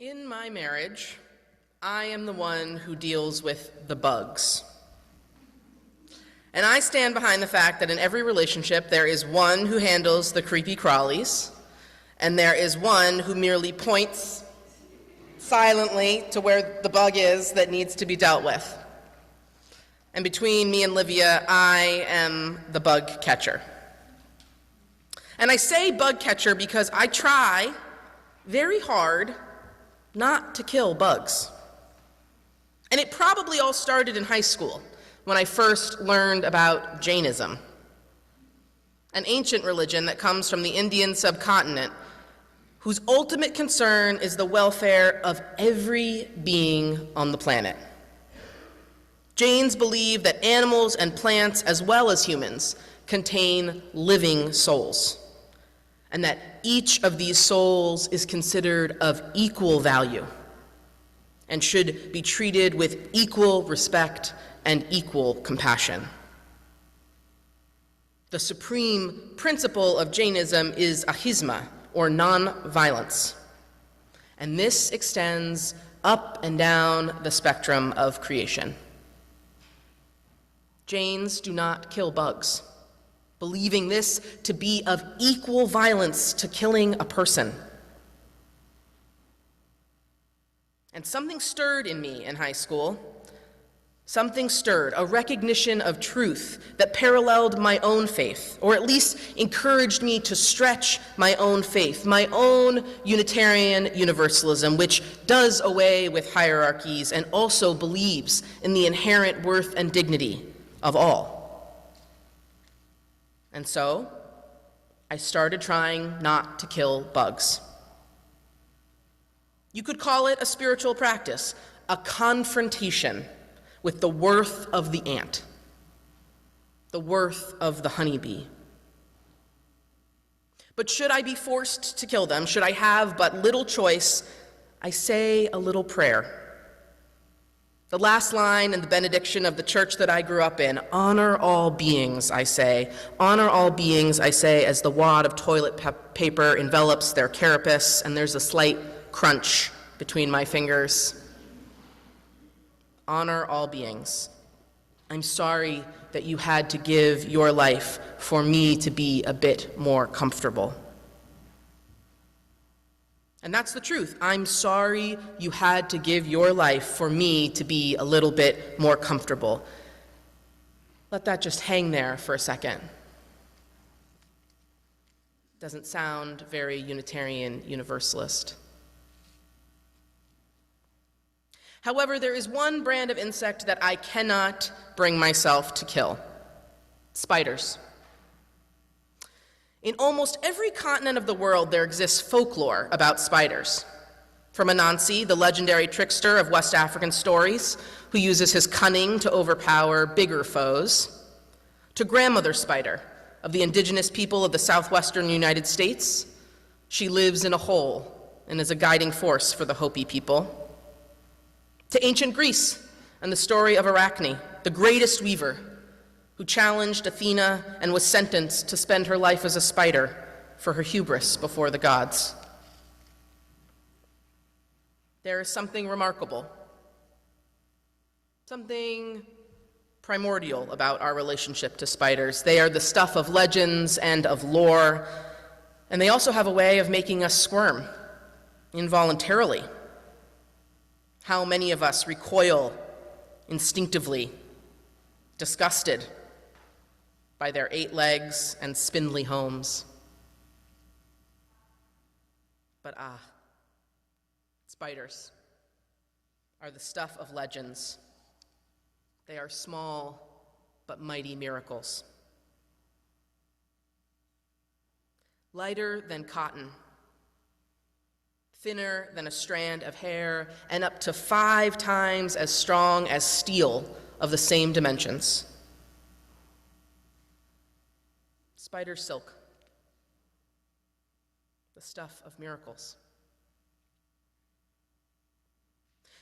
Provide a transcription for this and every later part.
In my marriage, I am the one who deals with the bugs. And I stand behind the fact that in every relationship there is one who handles the creepy crawlies, and there is one who merely points silently to where the bug is that needs to be dealt with. And between me and Livia, I am the bug catcher. And I say bug catcher because I try very hard not to kill bugs. And it probably all started in high school when I first learned about Jainism, an ancient religion that comes from the Indian subcontinent, whose ultimate concern is the welfare of every being on the planet. Jains believe that animals and plants, as well as humans, contain living souls, and that each of these souls is considered of equal value and should be treated with equal respect and equal compassion. The supreme principle of Jainism is ahimsa, or non-violence, and this extends up and down the spectrum of creation. Jains do not kill bugs, believing this to be of equal violence to killing a person. And something stirred in me in high school. Something stirred, a recognition of truth that paralleled my own faith, or at least encouraged me to stretch my own faith, my own Unitarian Universalism, which does away with hierarchies and also believes in the inherent worth and dignity of all. And so, I started trying not to kill bugs. You could call it a spiritual practice, a confrontation with the worth of the ant, the worth of the honeybee. But should I be forced to kill them, should I have but little choice, I say a little prayer. The last line in the benediction of the church that I grew up in, honor all beings, I say. Honor all beings, I say, as the wad of toilet paper envelops their carapace, and there's a slight crunch between my fingers. Honor all beings. I'm sorry that you had to give your life for me to be a bit more comfortable. And that's the truth. I'm sorry you had to give your life for me to be a little bit more comfortable. Let that just hang there for a second. Doesn't sound very Unitarian Universalist. However, there is one brand of insect that I cannot bring myself to kill: spiders. In almost every continent of the world, there exists folklore about spiders. From Anansi, the legendary trickster of West African stories, who uses his cunning to overpower bigger foes, to Grandmother Spider of the indigenous people of the southwestern United States. She lives in a hole and is a guiding force for the Hopi people. To ancient Greece and the story of Arachne, the greatest weaver, who challenged Athena and was sentenced to spend her life as a spider for her hubris before the gods. There is something remarkable, something primordial about our relationship to spiders. They are the stuff of legends and of lore, and they also have a way of making us squirm involuntarily. How many of us recoil instinctively, disgusted by their 8 legs and spindly homes. But spiders are the stuff of legends. They are small but mighty miracles. Lighter than cotton, thinner than a strand of hair, and up to 5 times as strong as steel of the same dimensions. Spider silk, the stuff of miracles.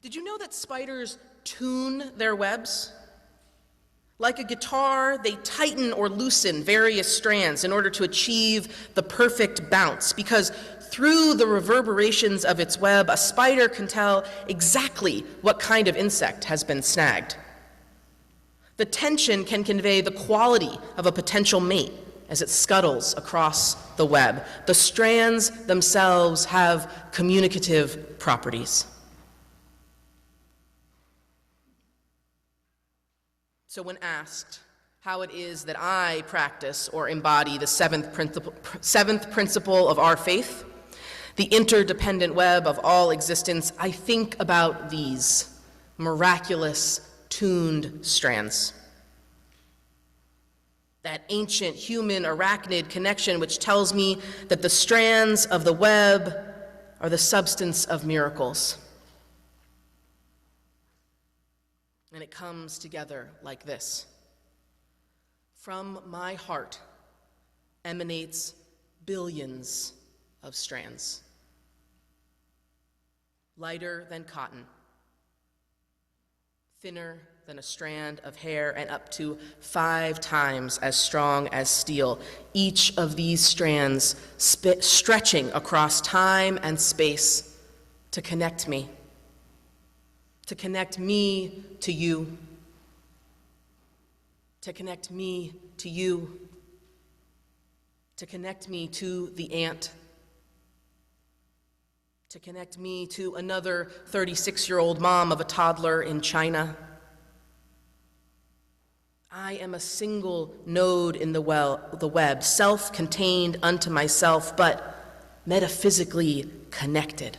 Did you know that spiders tune their webs? Like a guitar, they tighten or loosen various strands in order to achieve the perfect bounce, because through the reverberations of its web, a spider can tell exactly what kind of insect has been snagged. The tension can convey the quality of a potential mate as it scuttles across the web. The strands themselves have communicative properties. So when asked how it is that I practice or embody the seventh principle of our faith, the interdependent web of all existence, I think about these miraculous, tuned strands. That ancient human arachnid connection which tells me that the strands of the web are the substance of miracles. And it comes together like this. From my heart emanates billions of strands, lighter than cotton, thinner than a strand of hair, and up to 5 times as strong as steel. Each of these strands stretching across time and space to connect me to you, to connect me to you, to connect me to the ant, to connect me to another 36-year-old mom of a toddler in China. I am a single node in the web, self-contained unto myself, but metaphysically connected.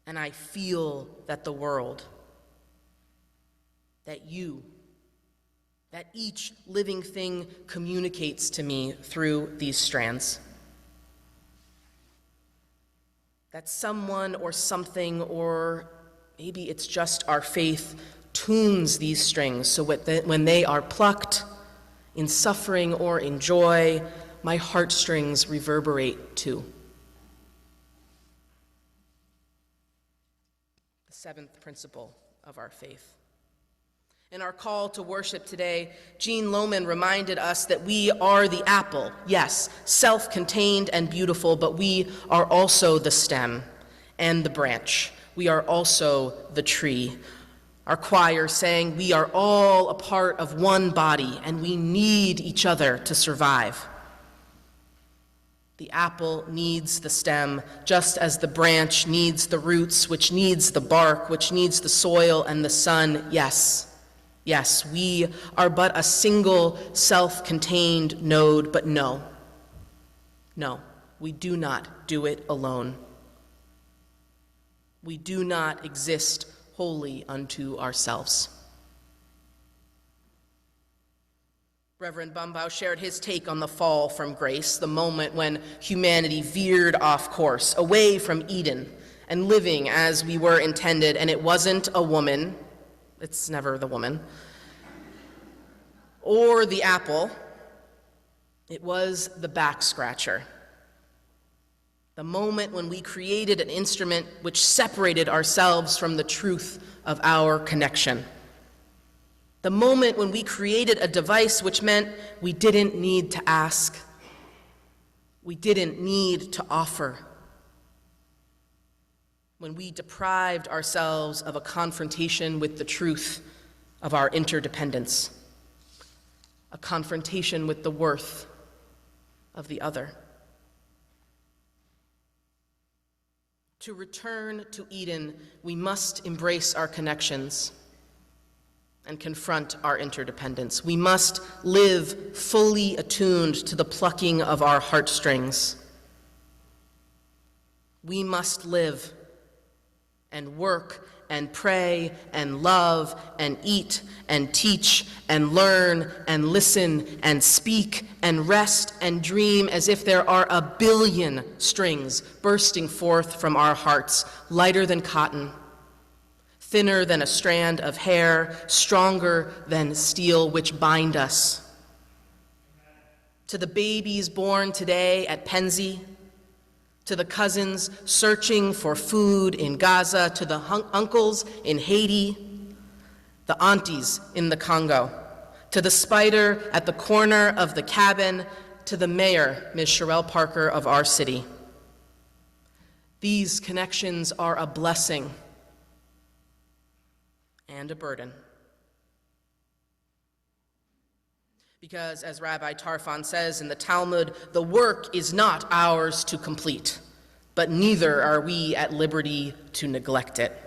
And I feel that the world, that you, that each living thing communicates to me through these strands. That someone or something, or maybe it's just our faith, tunes these strings so when they are plucked in suffering or in joy, my heartstrings reverberate too. The seventh principle of our faith. In our call to worship today, Jean Lohman reminded us that we are the apple, yes, self-contained and beautiful, but we are also the stem and the branch. We are also the tree. Our choir sang, we are all a part of one body, and we need each other to survive. The apple needs the stem, just as the branch needs the roots, which needs the bark, which needs the soil and the sun. Yes, we are but a single self-contained node, but no, we do not do it alone. We do not exist wholly unto ourselves. Reverend Bumbau shared his take on the fall from grace, the moment when humanity veered off course, away from Eden, and living as we were intended, and it wasn't a woman, it's never the woman, or the apple, it was the back scratcher. The moment when we created an instrument which separated ourselves from the truth of our connection. The moment when we created a device which meant we didn't need to ask, we didn't need to offer. When we deprived ourselves of a confrontation with the truth of our interdependence, a confrontation with the worth of the other. To return to Eden, we must embrace our connections and confront our interdependence. We must live fully attuned to the plucking of our heartstrings. We must live and work and pray and love and eat and teach and learn and listen and speak and rest and dream as if there are a billion strings bursting forth from our hearts, lighter than cotton, thinner than a strand of hair, stronger than steel, which bind us. To the babies born today at Penzi, to the cousins searching for food in Gaza, to the uncles in Haiti, the aunties in the Congo, to the spider at the corner of the cabin, to the mayor, Ms. Sherelle Parker of our city. These connections are a blessing and a burden. Because, as Rabbi Tarfon says in the Talmud, the work is not ours to complete, but neither are we at liberty to neglect it.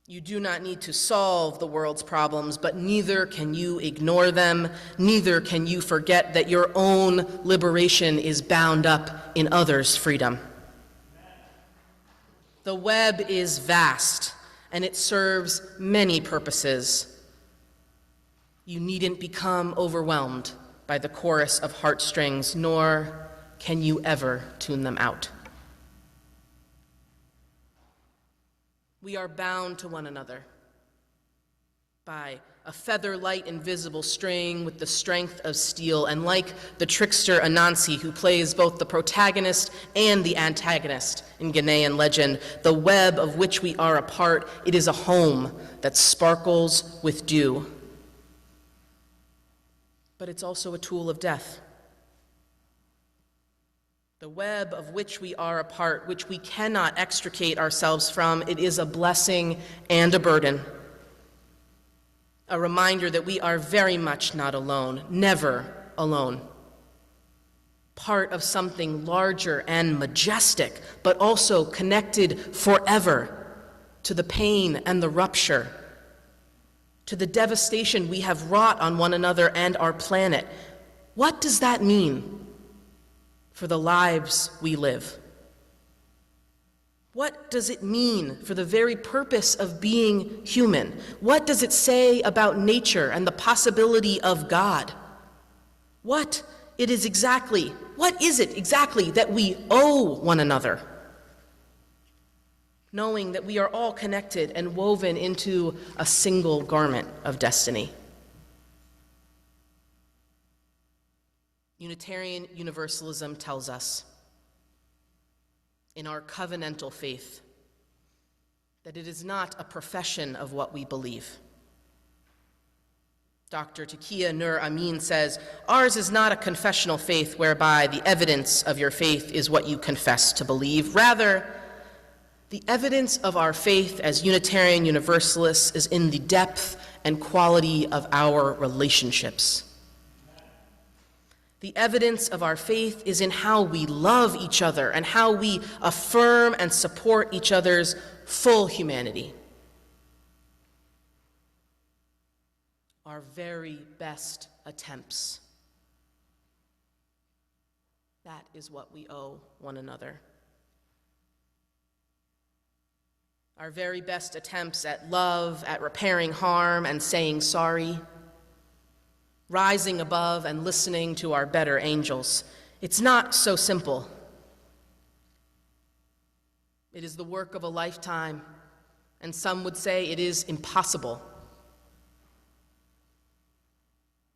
You do not need to solve the world's problems, but neither can you ignore them. Neither can you forget that your own liberation is bound up in others' freedom. The web is vast, and it serves many purposes. You needn't become overwhelmed by the chorus of heartstrings, nor can you ever tune them out. We are bound to one another by a feather-light invisible string with the strength of steel, and like the trickster Anansi, who plays both the protagonist and the antagonist in Ghanaian legend, the web of which we are a part, it is a home that sparkles with dew. But it's also a tool of death. The web of which we are a part, which we cannot extricate ourselves from, it is a blessing and a burden. A reminder that we are very much not alone, never alone. Part of something larger and majestic, but also connected forever to the pain and the rupture, to the devastation we have wrought on one another and our planet. What does that mean for the lives we live? What does it mean for the very purpose of being human? What does it say about nature and the possibility of God? What is it exactly that we owe one another? Knowing that we are all connected and woven into a single garment of destiny. Unitarian Universalism tells us in our covenantal faith that it is not a profession of what we believe. Dr. Takia Nur Amin says, ours is not a confessional faith whereby the evidence of your faith is what you confess to believe. Rather, the evidence of our faith as Unitarian Universalists is in the depth and quality of our relationships. The evidence of our faith is in how we love each other and how we affirm and support each other's full humanity. Our very best attempts. That is what we owe one another. Our very best attempts at love, at repairing harm and saying sorry, rising above and listening to our better angels. It's not so simple. It is the work of a lifetime, and some would say it is impossible.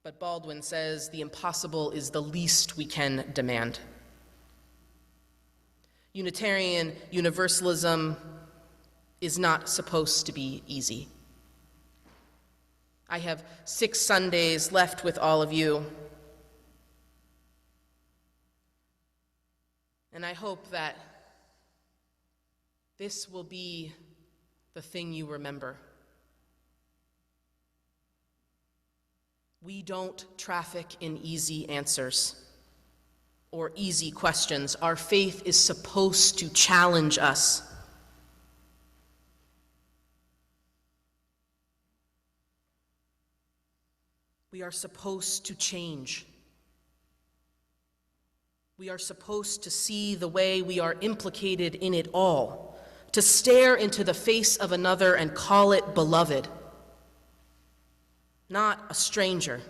But Baldwin says the impossible is the least we can demand. Unitarian Universalism is not supposed to be easy. I have 6 Sundays left with all of you, and I hope that this will be the thing you remember. We don't traffic in easy answers or easy questions. Our faith is supposed to challenge us. We are supposed to change. We are supposed to see the way we are implicated in it all, to stare into the face of another and call it beloved, not a stranger.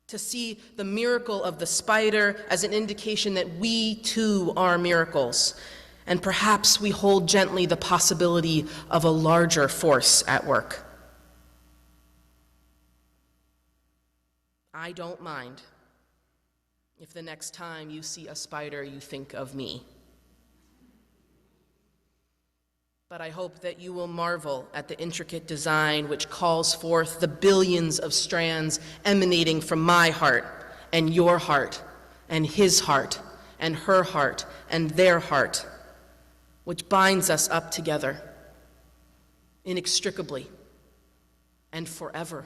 To see the miracle of the spider as an indication that we too are miracles, and perhaps we hold gently the possibility of a larger force at work. I don't mind if the next time you see a spider, you think of me. But I hope that you will marvel at the intricate design which calls forth the billions of strands emanating from my heart and your heart and his heart and her heart and their heart, which binds us up together inextricably and forever.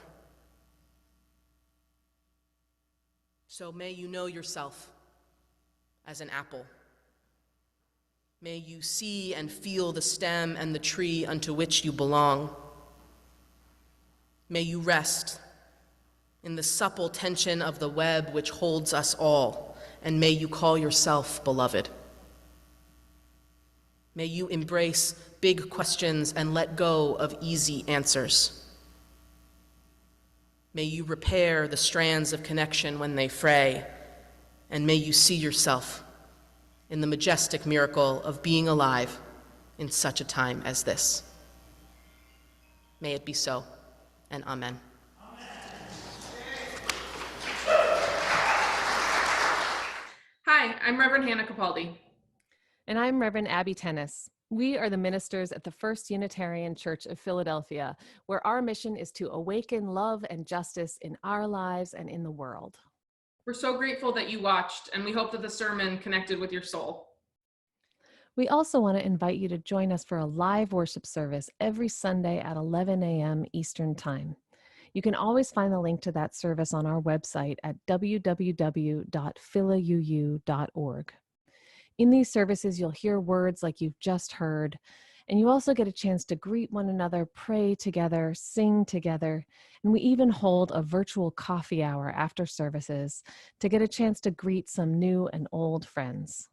So may you know yourself as an apple. May you see and feel the stem and the tree unto which you belong. May you rest in the supple tension of the web which holds us all, and may you call yourself beloved. May you embrace big questions and let go of easy answers. May you repair the strands of connection when they fray, and may you see yourself in the majestic miracle of being alive in such a time as this. May it be so, and amen. Hi, I'm Reverend Hannah Capaldi. And I'm Reverend Abby Tennis. We are the ministers at the First Unitarian Church of Philadelphia, where our mission is to awaken love and justice in our lives and in the world. We're so grateful that you watched, and we hope that the sermon connected with your soul. We also want to invite you to join us for a live worship service every Sunday at 11 a.m. Eastern Time. You can always find the link to that service on our website at www.philauu.org. In these services, you'll hear words like you've just heard, and you also get a chance to greet one another, pray together, sing together, and we even hold a virtual coffee hour after services to get a chance to greet some new and old friends.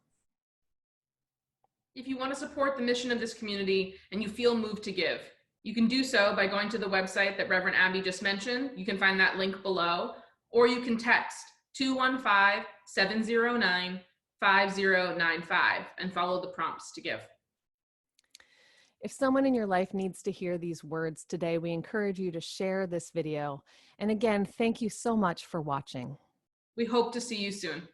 If you want to support the mission of this community and you feel moved to give, you can do so by going to the website that Reverend Abby just mentioned. You can find that link below, or you can text 215-709-5095 and follow the prompts to give. If someone in your life needs to hear these words today, we encourage you to share this video. And again, thank you so much for watching. We hope to see you soon.